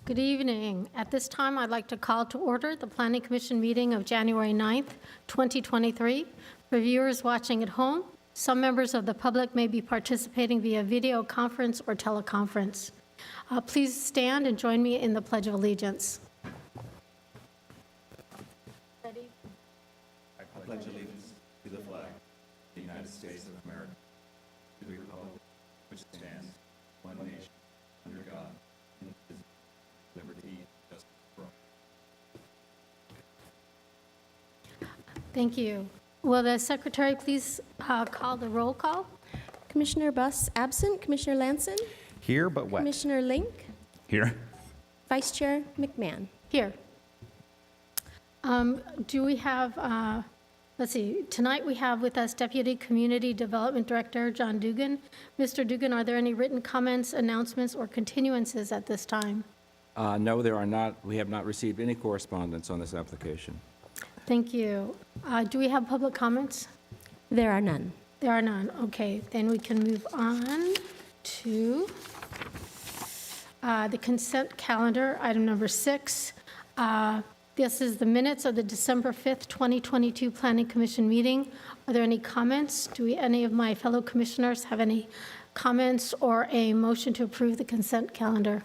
Good evening. At this time, I'd like to call to order the Planning Commission meeting of January 9th, 2023. For viewers watching at home, some members of the public may be participating via video conference or teleconference. Please stand and join me in the Pledge of Allegiance. Ready? I pledge allegiance to the flag of the United States of America, to the republic which stands one nation under God, indivisible, liberty, and justice for all. Thank you. Will the secretary please call the roll call? Commissioner Buss absent. Commissioner Lanson? Here, but wet. Commissioner Link? Here. Vice Chair McMahon? Here. Do we have, let's see, tonight we have with us Deputy Community Development Director John Dugan. Mr. Dugan, are there any written comments, announcements, or continuances at this time? No, there are not. We have not received any correspondence on this application. Thank you. Do we have public comments? There are none. There are none. Okay, then we can move on to the consent calendar, item number 6. This is the minutes of the December 5th, 2022 Planning Commission meeting. Are there any comments? Do any of my fellow commissioners have any comments or a motion to approve the consent calendar?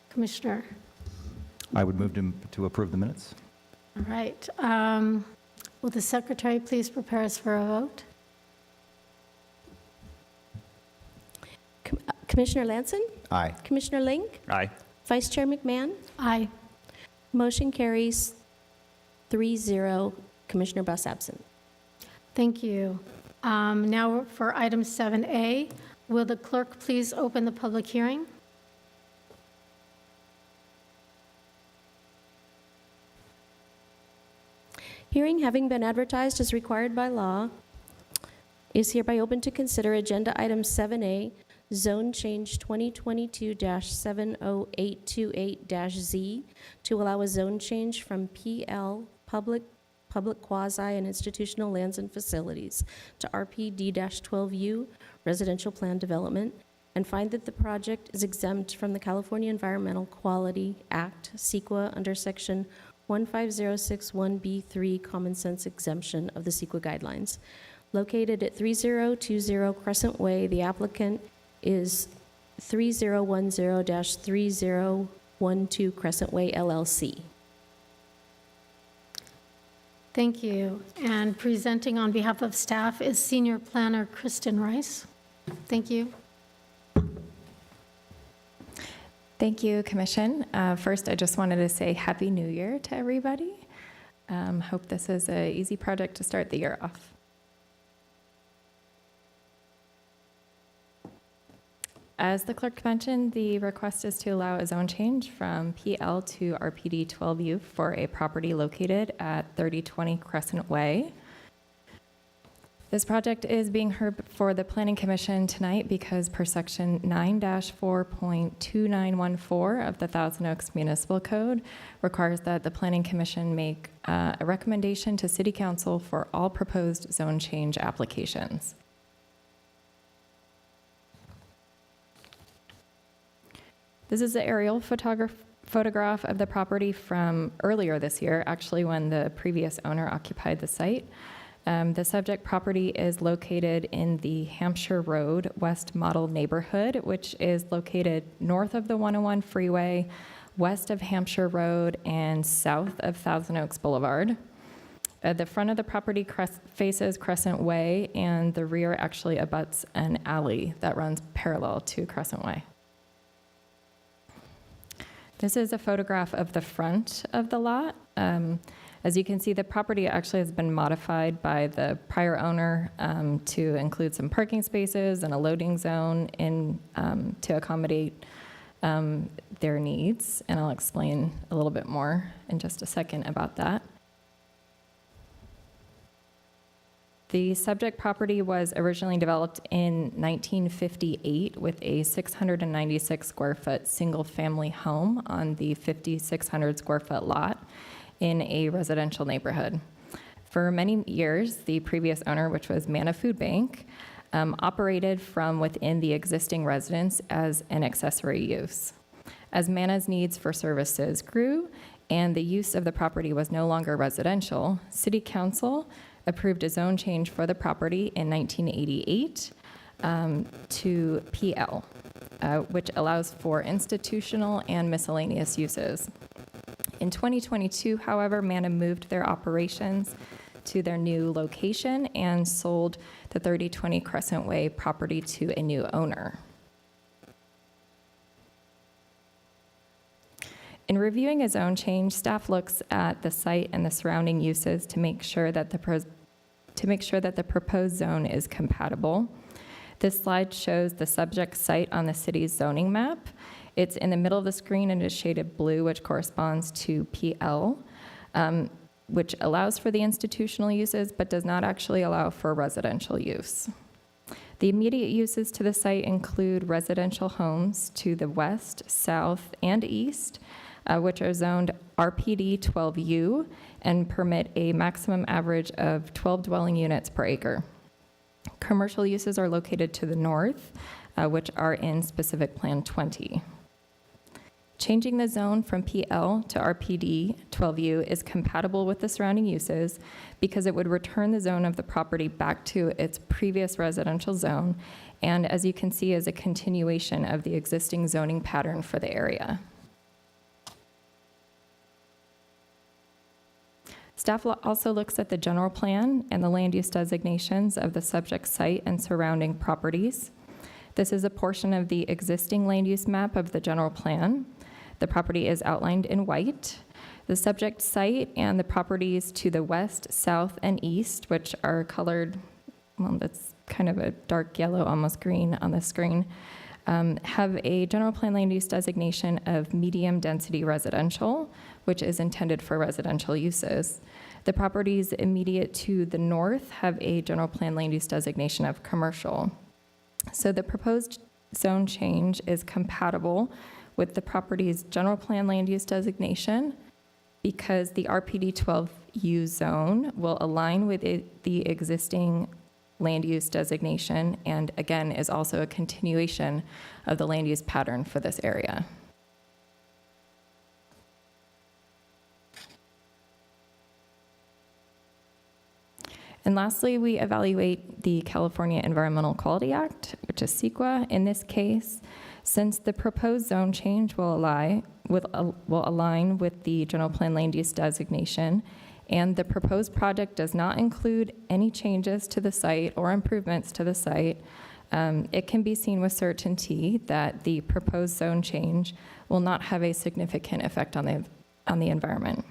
Commissioner. I would move to approve the minutes. All right. Will the secretary please prepare us for a vote? Commissioner Lanson? Aye. Commissioner Link? Aye. Vice Chair McMahon? Aye. Motion carries 3-0. Commissioner Buss absent. Thank you. Now for item 7A, will the clerk please open the public hearing? Hearing having been advertised as required by law is hereby open to consider agenda item 7A, zone change 2022-70828-Z to allow a zone change from PL, public quasi and institutional lands and facilities, to RPD-12U, residential plan development, and find that the project is exempt from the California Environmental Quality Act, CEQA, under section 15061B3 common sense exemption of the CEQA guidelines. Located at 3020 Crescent Way, the applicant is 3010-3012 Crescent Way, LLC. Thank you. And presenting on behalf of staff is Senior Planner Kristen Rice. Thank you. Thank you, Commission. First, I just wanted to say Happy New Year to everybody. Hope this is an easy project to start the year off. As the clerk mentioned, the request is to allow a zone change from PL to RPD 12U for a property located at 3020 Crescent Way. This project is being heard for the Planning Commission tonight because per section 9-4.2914 of the Thousand Oaks Municipal Code requires that the Planning Commission make a recommendation to City Council for all proposed zone change applications. This is the aerial photograph of the property from earlier this year, actually when the previous owner occupied the site. The subject property is located in the Hampshire Road West Model neighborhood, which is located north of the 101 freeway, west of Hampshire Road, and south of Thousand Oaks Boulevard. The front of the property faces Crescent Way, and the rear actually abuts an alley that runs parallel to Crescent Way. This is a photograph of the front of the lot. As you can see, the property actually has been modified by the prior owner to include some parking spaces and a loading zone to accommodate their needs. And I'll explain a little bit more in just a second about that. The subject property was originally developed in 1958 with a 696 square foot single family home on the 5,600 square foot lot in a residential neighborhood. For many years, the previous owner, which was Manna Food Bank, operated from within the existing residence as an accessory use. As Mana's needs for services grew and the use of the property was no longer residential, City Council approved a zone change for the property in 1988 to PL, which allows for institutional and miscellaneous uses. In 2022, however, Mana moved their operations to their new location and sold the 3020 Crescent Way property to a new owner. In reviewing a zone change, staff looks at the site and the surrounding uses to make sure that the proposed zone is compatible. This slide shows the subject site on the city's zoning map. It's in the middle of the screen and is shaded blue, which corresponds to PL, which allows for the institutional uses but does not actually allow for residential use. The immediate uses to the site include residential homes to the west, south, and east, which are zoned RPD 12U and permit a maximum average of 12 dwelling units per acre. Commercial uses are located to the north, which are in Specific Plan 20. Changing the zone from PL to RPD 12U is compatible with the surrounding uses because it would return the zone of the property back to its previous residential zone, and as you can see, is a continuation of the existing zoning pattern for the area. Staff also looks at the general plan and the land use designations of the subject site and surrounding properties. This is a portion of the existing land use map of the general plan. The property is outlined in white. The subject site and the properties to the west, south, and east, which are colored, well, that's kind of a dark yellow, almost green on the screen, have a general plan land use designation of medium density residential, which is intended for residential uses. The properties immediate to the north have a general plan land use designation of commercial. So the proposed zone change is compatible with the property's general plan land use designation because the RPD 12U zone will align with the existing land use designation and again is also a continuation of the land use pattern for this area. And lastly, we evaluate the California Environmental Quality Act, which is CEQA. In this case, since the proposed zone change will align with the general plan land use designation, and the proposed project does not include any changes to the site or improvements to the site, it can be seen with certainty that the proposed zone change will not have a significant effect on the environment.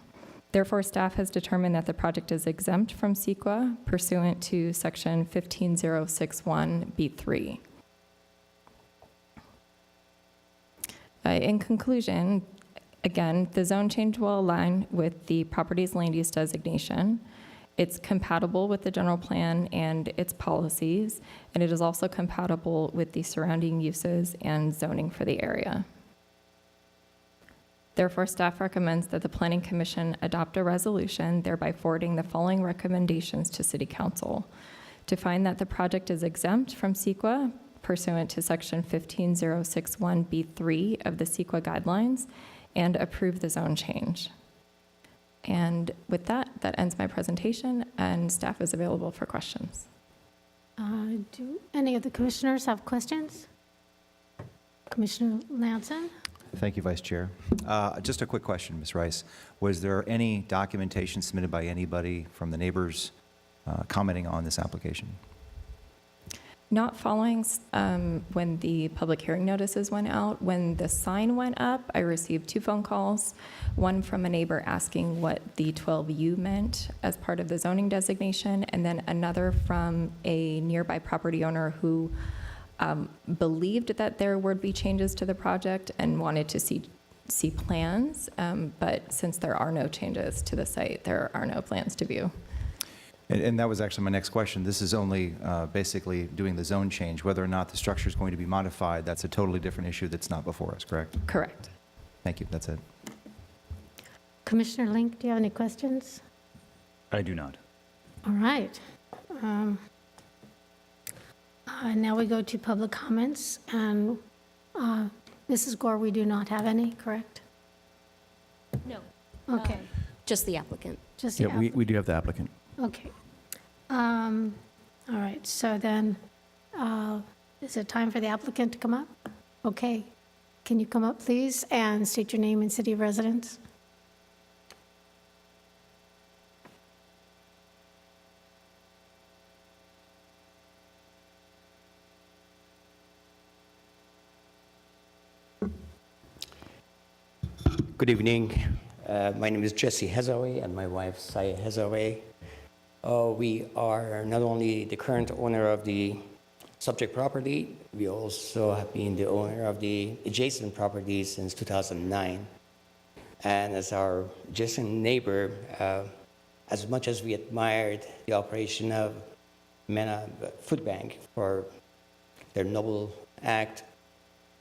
Therefore, staff has determined that the project is exempt from CEQA pursuant to Section 15061B3. In conclusion, again, the zone change will align with the property's land use designation. It's compatible with the general plan and its policies, and it is also compatible with the surrounding uses and zoning for the area. Therefore, staff recommends that the Planning Commission adopt a resolution, thereby forwarding the following recommendations to City Council. To find that the project is exempt from CEQA pursuant to Section 15061B3 of the CEQA guidelines and approve the zone change. And with that, that ends my presentation, and staff is available for questions. Do any of the commissioners have questions? Commissioner Lanson? Thank you, Vice Chair. Just a quick question, Ms. Rice. Was there any documentation submitted by anybody from the neighbors commenting on this application? Not following when the public hearing notices went out. When the sign went up, I received 2 phone calls, one from a neighbor asking what the 12U meant as part of the zoning designation, and then another from a nearby property owner who believed that there would be changes to the project and wanted to see plans, but since there are no changes to the site, there are no plans to view. And that was actually my next question. This is only basically doing the zone change. Whether or not the structure is going to be modified, that's a totally different issue that's not before us, correct? Correct. Thank you. That's it. Commissioner Link, do you have any questions? I do not. All right. Now we go to public comments. And Mrs. Gore, we do not have any, correct? No. Okay, Just the applicant. just the Yeah, we do have the applicant. Okay. All right, so then, is it time for the applicant to come up? Okay. Can you come up, please, and state your name and city of residence? Good evening. My name is Jesse Hathaway and my wife Saya Hathaway. We are not only the current owner of the subject property, we also have been the owner of the adjacent property since 2009. And as our adjacent neighbor, as much as we admired the operation of MENA Food Bank for their noble act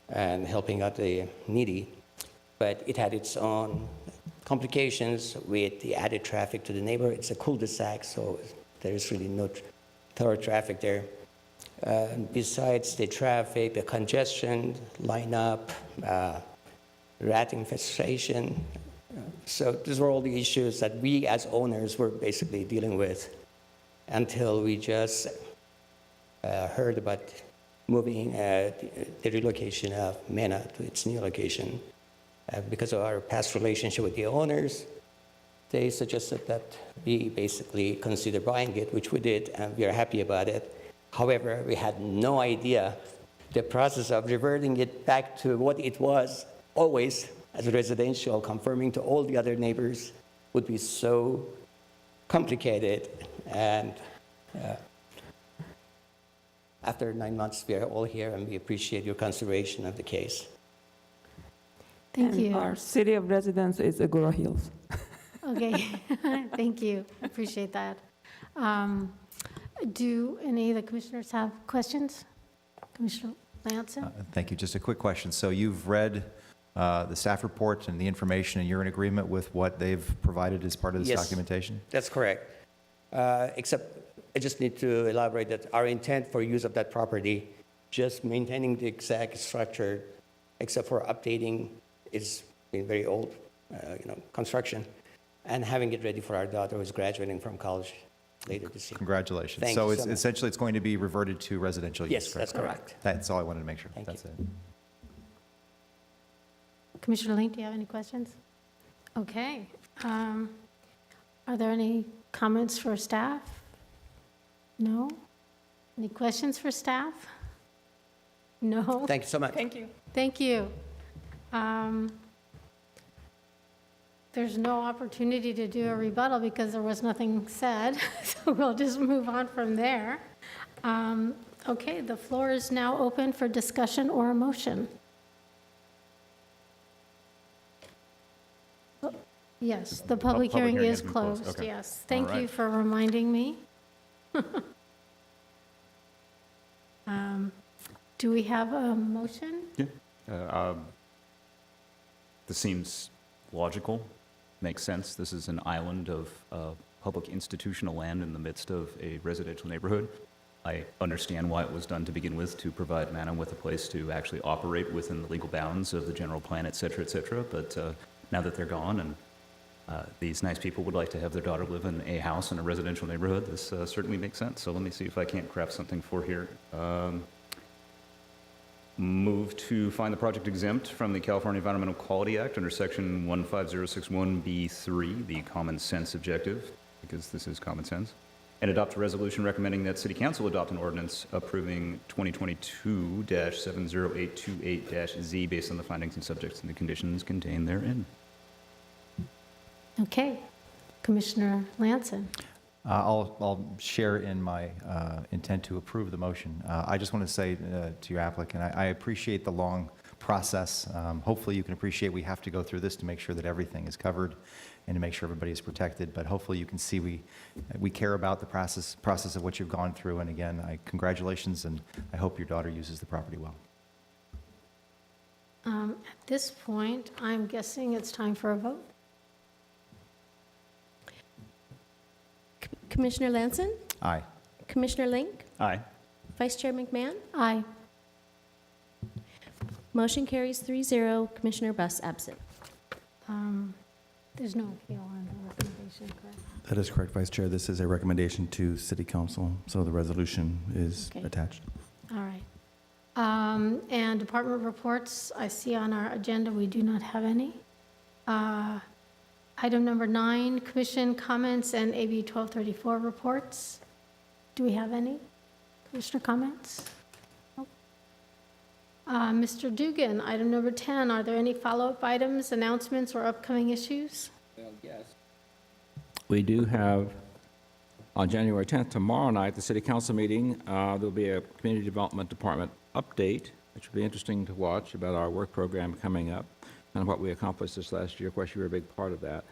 and helping out the needy, but it had its own complications with the added traffic to the neighborhood. It's a cul-de-sac, so there's really no thorough traffic there. Besides the traffic, the congestion, lineup, rat infestation. So these were all the issues that we as owners were basically dealing with until we just heard about moving the relocation of MENA to its new location. Because of our past relationship with the owners, they suggested that we basically consider buying it, which we did, and we are happy about it. However, we had no idea the process of reverting it back to what it was always as residential, conforming to all the other neighbors, would be so complicated. And after 9 months, we are all here, and we appreciate your consideration of the case. Thank And you. our city of residence is Agora Hills. Okay, thank you, appreciate that. Do any of the commissioners have questions? Commissioner Lanson? Thank you. Just a quick question. So you've read the staff report and the information, and you're in agreement with what they've provided as part of this Yes. documentation? That's correct. Except I just need to elaborate that our intent for use of that property, just maintaining the exact structure, except for updating, it's been very old, construction, and having it ready for our daughter who's graduating from college later this year. Congratulations. Thank So you it's so much. essentially, it's going to be reverted to residential use, Yes, that's correct. That's all I wanted to make sure. Thank That's it. Commissioner Link, do you have any questions? Okay. Are there any comments for staff? No? Any questions for staff? No? Thank you so much. Thank you. Thank you. There's no opportunity to do a rebuttal because there was nothing said, so we'll just move on from there. Okay, the floor is now open for discussion or a motion. Yes, the public hearing hearing is has been closed. closed, Okay. yes. Thank All you right. for reminding me. Do we have a motion? This seems logical, makes sense. This is an island of public institutional land in the midst of a residential neighborhood. I understand why it was done to begin with, to provide Manna with a place to actually operate within the legal bounds of the general plan, et cetera, but now that they're gone and these nice people would like to have their daughter live in a house in a residential neighborhood, this certainly makes sense. So let me see if I can't craft something for here. Move to find the project exempt from the California Environmental Quality Act under Section 15061B3, the common sense objective, because this is common sense, and adopt a resolution recommending that City Council adopt an ordinance approving 2022-70828-Z based on the findings and subjects and the conditions contained therein. Okay, Commissioner Lanson. I'll share in my intent to approve the motion. I just want to say to your applicant, I appreciate the long process. Hopefully you can appreciate we have to go through this to make sure that everything is covered and to make sure everybody is protected. But hopefully you can see we care about the process of what you've gone through. And again, congratulations, and I hope your daughter uses the property well. At this point, I'm guessing it's time for a vote. Commissioner Lanson? Aye. Commissioner Link? Aye. Vice Chair McMahon? Aye. Motion carries 3-0. Commissioner Buss absent. There's no appeal on the recommendation, correct? That is correct, Vice Chair. This is a recommendation to City Council, so the resolution is Okay. attached. All right. And department reports, I see on our agenda, we do not have any. Item number 9, commission comments and AB 1234 reports. Do we have any commissioner comments? Nope. Mr. Dugan, item number 10, are there any follow-up items, announcements, or upcoming issues? We do have, on January 10th, tomorrow night, the City Council meeting, there'll be a Community Development Department update, which will be interesting to watch about our work program coming up and what we accomplished this last year. Of course, you were a big part of that,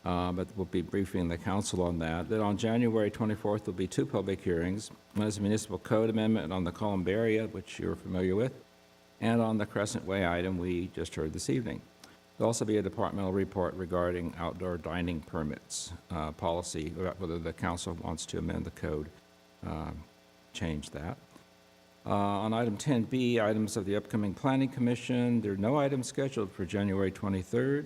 but we'll be briefing the council on that. Then on January 24th, there'll be 2 public hearings. One is a municipal code amendment on the Columbaria, which you're familiar with, and on the Crescent Way item we just heard this evening. There'll also be a departmental report regarding outdoor dining permits policy, about whether the council wants to amend the code, change that. On item 10B, items of the upcoming Planning Commission, there are no items scheduled for January 23rd.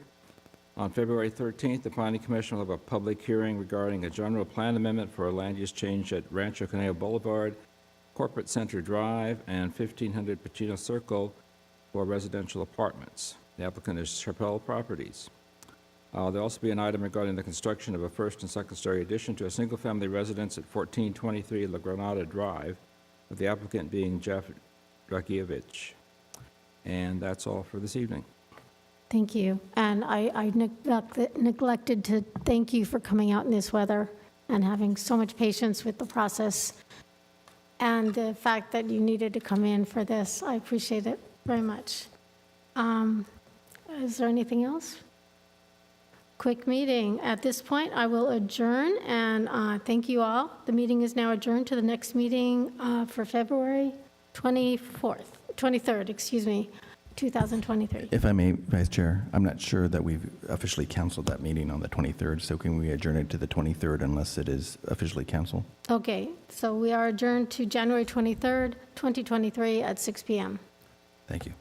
On February 13th, the Planning Commission will have a public hearing regarding a general plan amendment for a land use change at Rancho Caneo Boulevard, Corporate Center Drive, and 1500 Pacino Circle for residential apartments. The applicant is Chappelle Properties. There'll also be an item regarding the construction of a first and second story addition to a single-family residence at 1423 La Granada Drive, with the applicant being Jeff Dragievich. And that's all for this evening. Thank you. And I neglected to thank you for coming out in this weather and having so much patience with the process and the fact that you needed to come in for this. I appreciate it very much. Is there anything else? Quick meeting. At this point, I will adjourn and thank you all. The meeting is now adjourned to the next meeting for February 23rd, 2023. If I may, Vice Chair, I'm not sure that we've officially canceled that meeting on the 23rd, so can we adjourn it to the 23rd unless it is officially canceled? Okay, so we are adjourned to January 23rd, 2023 at 6 p.m. Thank you.